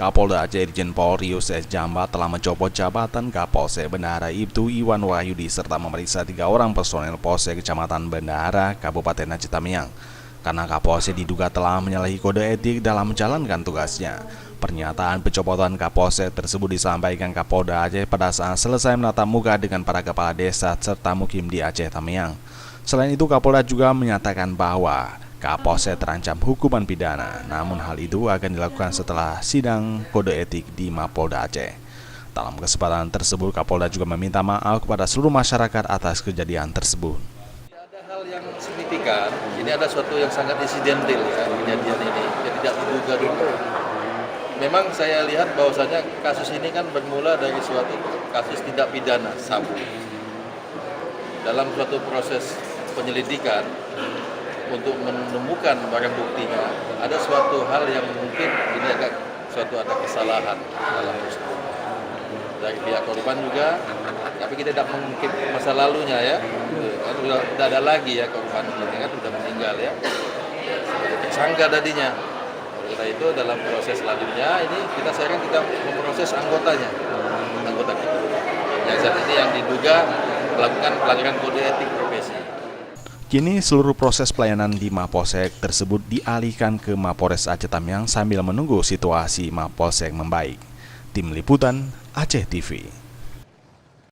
Kapolda Aceh Irjen Polri Yusef Jamba telah mencopot jabatan Kapolsek Bendahara Ibtu Iwan Wahyudi serta memeriksa 3 orang personel Polsek Kecamatan Bendahara, Kabupaten Aceh Tamiang. Karena Kapolsek diduga telah menyalahi kode etik dalam menjalankan tugasnya. Pernyataan pencopotan Kapolsek tersebut disampaikan Kapolda Aceh pada saat selesai menatap muka dengan para kepala desa serta mukim di Aceh Tamiang. Selain itu, Kapolda juga menyatakan bahwa Kapolsek terancam hukuman pidana, namun hal itu akan dilakukan setelah sidang kode etik di Mapolda Aceh. Dalam kesempatan tersebut, Kapolda juga meminta maaf kepada seluruh masyarakat atas kejadian tersebut. Ada hal yang signifikan, ini ada suatu yang sangat insidental ya, kejadian ini, yang tidak diduga dulu. Memang saya lihat bahwasanya kasus ini kan bermula dari suatu kasus tindak pidana sabu. Dalam suatu proses penyelidikan, untuk menemukan barang buktinya, ada suatu hal yang mungkin ini ada kesalahan dalam prosedur dari pihak korban juga, tapi kita tidak mengungkip masa lalunya ya, kan sudah tidak ada lagi ya korban ini kan sudah meninggal ya, sebagai tersangka tadinya. Karena itu dalam proses selanjutnya ini sekarang kita memproses anggota kita yang saat ini yang diduga melakukan pelanggaran kode etik profesi. Kini seluruh proses pelayanan di Mapolsek tersebut dialihkan ke Mapolres Aceh Tamiang sambil menunggu situasi Mapolsek membaik. Tim Liputan Aceh TV.